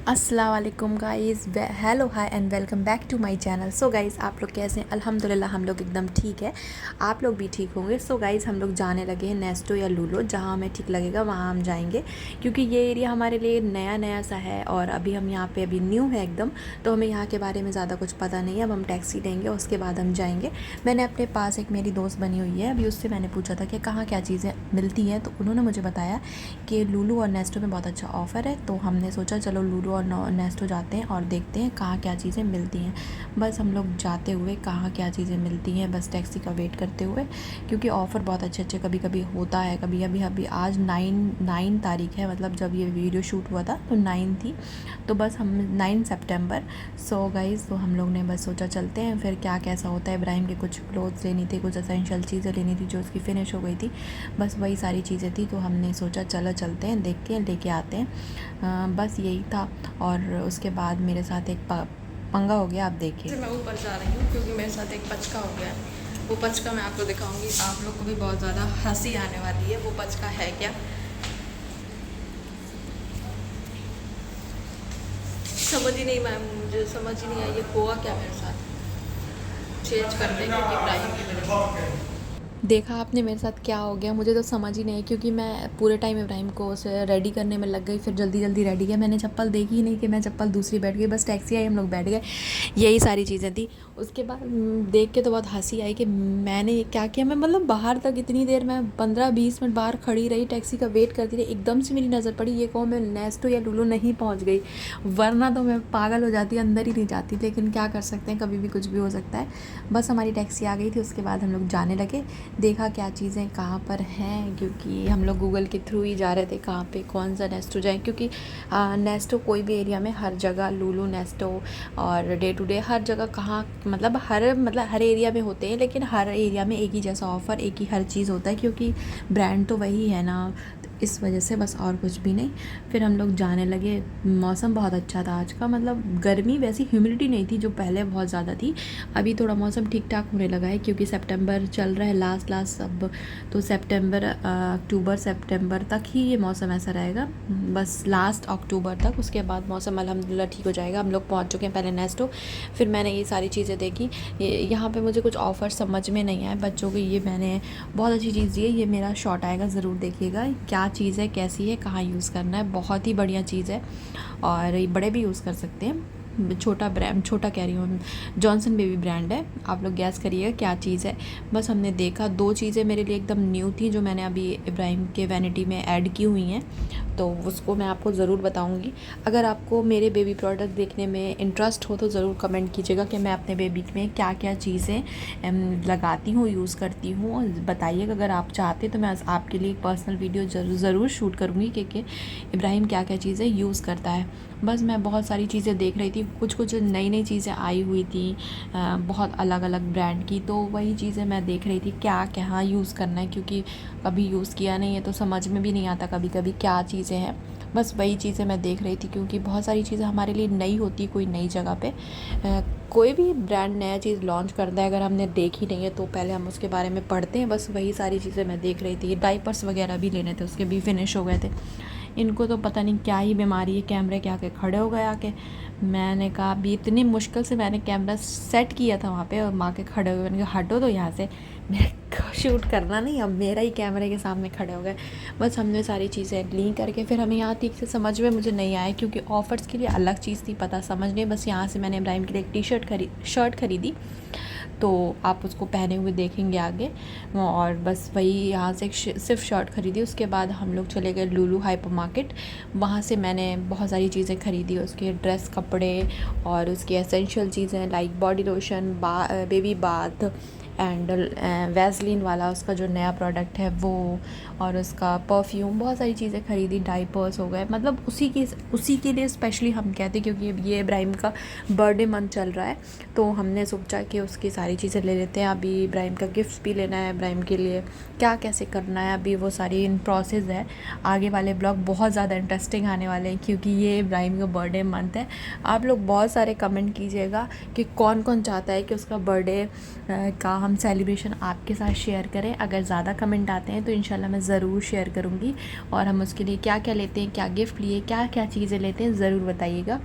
अस्सलाम वालेकुम guys, hello hi and welcome back to my channel. So guys, आप लोग कैसे हैं? अल्हम्दुलिल्लाह हम लोग एकदम ठीक है। आप लोग भी ठीक होंगे। सो गाइज़, हम लोग जाने लगे हैं नेस्टो या लूलो, जहाँ हमें ठीक लगेगा वहाँ हम जाएंगे, क्योंकि ये एरिया हमारे लिए नया नया सा है और अभी हम यहाँ पे अभी न्यू है एकदम, तो हमें यहाँ के बारे में ज़्यादा कुछ पता नहीं है। अब हम टैक्सी लेंगे, उसके बाद हम जाएँगे। मैंने अपने पास एक मेरी दोस्त बनी हुई है, अभी उससे मैंने पूछा था कि कहाँ क्या चीज़ें मिलती हैं, तो उन्होंने मुझे बताया कि लूलो और नेस्टो में बहुत अच्छा ऑफ़र है। तो हमने सोचा चलो लूलो और नेस्टो जाते हैं और देखते हैं कहाँ क्या चीज़ें मिलती हैं। बस हम लोग जाते हुए कहाँ क्या चीज़ें मिलती हैं, बस टैक्सी का वेट करते हुए, क्योंकि ऑफ़र बहुत अच्छे अच्छे कभी कभी होता है। कभी अभी आज 9 तारीख है, मतलब जब ये वीडियो शूट हुआ था तो 9 थी, तो बस हम 9 सितंबर। सो गाइज़, तो हम लोग ने बस सोचा चलते हैं, फिर क्या कैसा होता है। इब्राहिम के कुछ क्लोथ्स लेनी थी, कुछ एसेंशियल चीज़ें लेनी थी जो उसकी फ़िनिश हो गई थी, बस वही सारी चीज़ें थी। तो हमने सोचा चलो चलते हैं, देख के लेके आते हैं। बस यही था। और उसके बाद मेरे साथ एक पंगा हो गया, आप देखिए। मैं ऊपर जा रही हूँ क्योंकि मेरे साथ एक पचका हो गया है। वो पचका मैं आपको दिखाऊंगी, आप लोग को भी बहुत ज़्यादा हंसी आने वाली है। वो पचका है क्या, समझ ही नहीं, मैम मुझे समझ ही नहीं आई ये हुआ क्या मेरे साथ। चेंज कर दें क्योंकि प्राइम की वजह से। देखा आपने मेरे साथ क्या हो गया, मुझे तो समझ ही नहीं, क्योंकि मैं पूरे टाइम इब्राहिम को उसे रेडी करने में लग गई, फिर जल्दी जल्दी रेडी किया। मैंने चप्पल देखी ही नहीं कि मैं चप्पल दूसरी बैठ गई, बस टैक्सी आई, हम लोग बैठ गए, यही सारी चीज़ें थी। उसके बाद देख के तो बहुत हंसी आई कि मैंने ये क्या किया। मैं मतलब बाहर तक इतनी देर, मैं 15-20 मिनट बाहर खड़ी रही, टैक्सी का वेट करती रही। एकदम से मेरी नज़र पड़ी, ये कहो मैं नेस्टो या लूलो नहीं पहुँच गई, वरना तो मैं पागल हो जाती, अंदर ही नहीं जाती। लेकिन क्या कर सकते हैं, कभी भी कुछ भी हो सकता है। बस हमारी टैक्सी आ गई थी, उसके बाद हम लोग जाने लगे। देखा क्या चीज़ें कहाँ पर हैं, क्योंकि हम लोग गूगल के थ्रू ही जा रहे थे कहाँ पे कौन सा नेस्टो जाए, क्योंकि नेस्टो कोई भी एरिया में हर जगह लूलू नेस्टो और डे टू डे हर जगह कहाँ मतलब हर एरिया में होते हैं, लेकिन हर एरिया में एक ही जैसा ऑफ़र, एक ही हर चीज़ होता है, क्योंकि ब्रांड तो वही है ना, इस वजह से, बस और कुछ भी नहीं। फिर हम लोग जाने लगे। मौसम बहुत अच्छा था आज का, मतलब गर्मी, वैसी ह्यूमिडिटी नहीं थी जो पहले बहुत ज़्यादा थी। अभी थोड़ा मौसम ठीक ठाक होने लगा है, क्योंकि सितंबर चल रहा है लास्ट अब, तो सितंबर अक्टूबर सितंबर तक ही ये मौसम ऐसा रहेगा, बस लास्ट अक्टूबर तक। उसके बाद मौसम अल्हम्दुलिल्लाह ठीक हो जाएगा। हम लोग पहुँच चुके हैं पहले नेस्टो, फिर मैंने ये सारी चीज़ें देखी। यहाँ पे मुझे कुछ ऑफ़र समझ में नहीं आए बच्चों के, ये मैंने बहुत अच्छी चीज़ दी है, ये मेरा शॉर्ट आएगा, ज़रूर देखिएगा क्या चीज़ है, कैसी है, कहाँ यूज़ करना है। बहुत ही बढ़िया चीज़ है और ये बड़े भी यूज़ कर सकते हैं। छोटा ब्रांड, छोटा कह रही हूँ, जॉनसन बेबी ब्रांड है। आप लोग गैस करिएगा क्या चीज़ है। बस हमने देखा, 2 चीज़ें मेरे लिए एकदम न्यू थी जो मैंने अभी इब्राहिम के वैनिटी में ऐड की हुई हैं, तो उसको मैं आपको ज़रूर बताऊंगी। अगर आपको मेरे बेबी प्रोडक्ट देखने में इंटरेस्ट हो तो ज़रूर कमेंट कीजिएगा कि मैं अपने बेबी में क्या क्या चीज़ें लगाती हूँ, यूज़ करती हूँ, बताइएगा। अगर आप चाहते तो मैं आपके लिए एक पर्सनल वीडियो ज़रूर शूट करूँगी कि इब्राहिम क्या क्या चीज़ें यूज़ करता है। बस मैं बहुत सारी चीज़ें देख रही थी, कुछ नई नई चीज़ें आई हुई थी, बहुत अलग अलग ब्रांड की, तो वही चीज़ें मैं देख रही थी क्या क्या यूज़ करना है, क्योंकि कभी यूज़ किया नहीं है तो समझ में भी नहीं आता कभी कभी क्या चीज़ें हैं। बस वही चीज़ें मैं देख रही थी, क्योंकि बहुत सारी चीज़ें हमारे लिए नई होती, कोई नई जगह पे कोई भी ब्रांड नया चीज़ लॉन्च करता है, अगर हमने देखी नहीं है तो पहले हम उसके बारे में पढ़ते हैं। बस वही सारी चीज़ें मैं देख रही थी। डाइपर्स वगैरह भी लेने थे, उसके भी फिनिश हो गए थे। इनको तो पता नहीं क्या ही बीमारी है, कैमरे के आके खड़े हो गए आके। मैंने कहा अभी इतनी मुश्किल से मैंने कैमरा सेट किया था वहाँ पे, और माँ के खड़े हुए, मैंने कहा हटो तो यहाँ से, मेरे को शूट करना नहीं, अब मेरा ही कैमरे के सामने खड़े हो गए। बस हमने सारी चीज़ें ली करके, फिर हमें यहाँ ठीक से समझ में मुझे नहीं आया, क्योंकि ऑफ़र्स के लिए अलग चीज़ थी, पता समझ नहीं। बस यहाँ से मैंने इब्राहिम के लिए एक शर्ट खरीदी, तो आप उसको पहने हुए देखेंगे आगे। और बस वही यहाँ से सिर्फ शर्ट ख़रीदी। उसके बाद हम लोग चले गए लूलू हाइपर मार्केट, वहाँ से मैंने बहुत सारी चीज़ें ख़रीदी, उसके ड्रेस, कपड़े और उसकी एसेंशियल चीज़ें like body lotion, baby bath and Vaseline वाला उसका जो नया प्रोडक्ट है वो, और उसका परफ्यूम, बहुत सारी चीज़ें ख़रीदी। डाइपर्स हो गए, मतलब उसी के लिए स्पेशली हम कहते, क्योंकि ये इब्राहिम का बर्थडे मंथ चल रहा है, तो हमने सोचा कि उसकी सारी चीज़ें ले लेते हैं। अभी इब्राहिम का गिफ्ट भी लेना है, इब्राहिम के लिए क्या कैसे करना है, अभी वो सारी इन प्रोसेस है। आगे वाले ब्लॉग बहुत ज़्यादा इंटरेस्टिंग आने वाले हैं, क्योंकि ये इब्राहिम का बर्थडे मंथ है। आप लोग बहुत सारे कमेंट कीजिएगा कि कौन कौन चाहता है कि उसका बर्थडे का हम सेलिब्रेशन आपके साथ शेयर करें। अगर ज़्यादा कमेंट आते हैं तो इंशाल्लाह मैं ज़रूर शेयर करूँगी, और हम उसके लिए क्या क्या लेते हैं, क्या गिफ्ट लिए, क्या क्या चीज़ें लेते हैं, ज़रूर बताइएगा।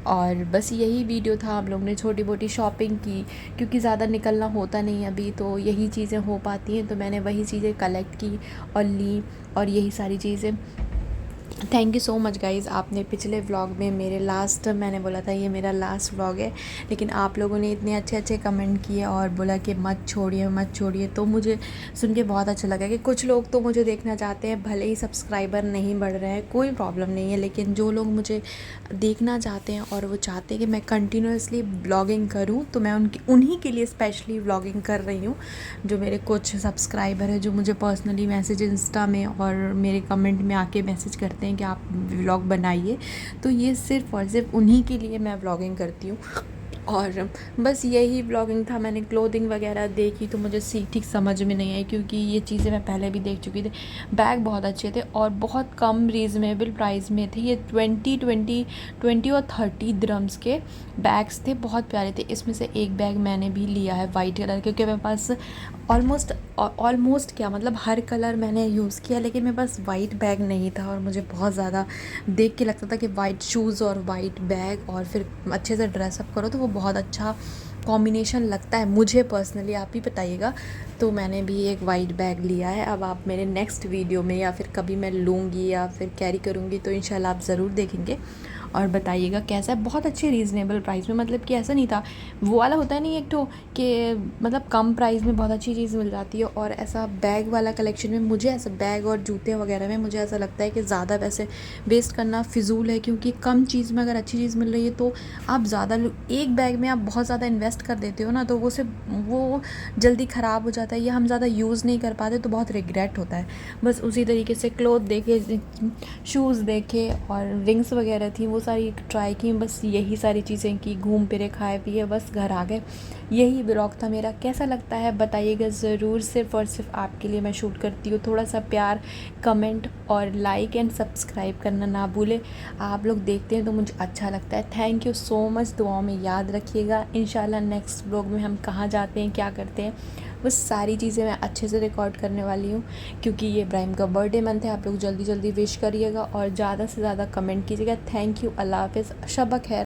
और बस यही वीडियो था, हम लोग ने छोटी मोटी शॉपिंग की, क्योंकि ज़्यादा निकलना होता नहीं अभी, तो यही चीज़ें हो पाती हैं, तो मैंने वही चीज़ें कलेक्ट की और ली, और यही सारी चीज़ें। Thank you so much guys, आपने पिछले व्लॉग में मेरे लास्ट, मैंने बोला था ये मेरा लास्ट व्लॉग है, लेकिन आप लोगों ने इतने अच्छे अच्छे कमेंट किए और बोला कि मत छोड़िए मत छोड़िए, तो मुझे सुन के बहुत अच्छा लगा कि कुछ लोग तो मुझे देखना चाहते हैं, भले ही सब्सक्राइबर नहीं बढ़ रहे हैं, कोई प्रॉब्लम नहीं है, लेकिन जो लोग मुझे देखना चाहते हैं और वो चाहते हैं कि मैं कंटिन्यूसली व्लॉगिंग करूँ, तो मैं उन्हीं के लिए स्पेशली व्लॉगिंग कर रही हूँ। जो मेरे कुछ सब्सक्राइबर हैं, जो मुझे पर्सनली मैसेज इंस्टा में और मेरे कमेंट में आके मैसेज करते हैं कि आप व्लॉग बनाइए, तो ये सिर्फ़ और सिर्फ उन्हीं के लिए मैं व्लॉगिंग करती हूँ। और बस यही व्लॉगिंग था। मैंने क्लोथिंग वगैरह देखी तो मुझे ठीक समझ में नहीं आई, क्योंकि ये चीज़ें मैं पहले भी देख चुकी थी। बैग बहुत अच्छे थे और बहुत कम रीज़नेबल प्राइस में थे। ये 20 और 30 दिरहम्स के बैग्स थे, बहुत प्यारे थे। इसमें से एक बैग मैंने भी लिया है वाइट कलर, क्योंकि मेरे पास ऑलमोस्ट क्या मतलब हर कलर मैंने यूज़ किया, लेकिन मेरे पास वाइट बैग नहीं था, और मुझे बहुत ज़्यादा देख के लगता था कि वाइट शूज़ और वाइट बैग और फिर अच्छे से ड्रेसअप करो तो वो बहुत अच्छा कॉम्बिनेशन लगता है मुझे पर्सनली। आप ही बताइएगा। तो मैंने भी एक वाइट बैग लिया है। अब आप मेरे नेक्स्ट वीडियो में या फिर कभी मैं लूँगी या फिर कैरी करूँगी तो इंशाल्लाह आप ज़रूर देखेंगे और बताइएगा कैसा है। बहुत अच्छे रीज़नेबल प्राइस में, मतलब कि ऐसा नहीं था वो वाला होता है नहीं एक तो कि मतलब कम प्राइस में बहुत अच्छी चीज़ मिल जाती है, और ऐसा बैग वाला कलेक्शन में मुझे ऐसा बैग और जूते वगैरह में मुझे ऐसा लगता है कि ज़्यादा पैसे वेस्ट करना फिजूल है, क्योंकि कम चीज़ में अगर अच्छी चीज़ मिल रही है तो आप ज़्यादा एक बैग में आप बहुत ज़्यादा इन्वेस्ट कर देते हो ना, तो वो जल्दी ख़राब हो जाता है या हम ज़्यादा यूज़ नहीं कर पाते तो बहुत रिग्रेट होता है। बस उसी तरीके से क्लोथ देखे, शूज़ देखे और रिंग्स वगैरह थी, वो सारी ट्राई की। बस यही सारी चीज़ें की, घूम फिरे खाए पिए बस घर आ गए। यही ब्लॉग था मेरा। कैसा लगता है बताइएगा ज़रूर। सिर्फ़ और सिर्फ आपके लिए मैं शूट करती हूँ। थोड़ा सा प्यार, कमेंट और लाइक एंड सब्सक्राइब करना ना भूलें। आप लोग देखते हैं तो मुझे अच्छा लगता है। Thank you so much. दुआओं में याद रखिएगा। इंशाल्लाह नेक्स्ट ब्लॉग में हम कहाँ जाते हैं, क्या करते हैं, बस सारी चीज़ें मैं अच्छे से रिकॉर्ड करने वाली हूँ, क्योंकि ये इब्राहिम का बर्थडे मंथ है। आप लोग जल्दी जल्दी विश करिएगा और ज़्यादा से ज़्यादा कमेंट कीजिएगा। Thank you. अल्लाह हाफ़िज़। शब ख़ैर।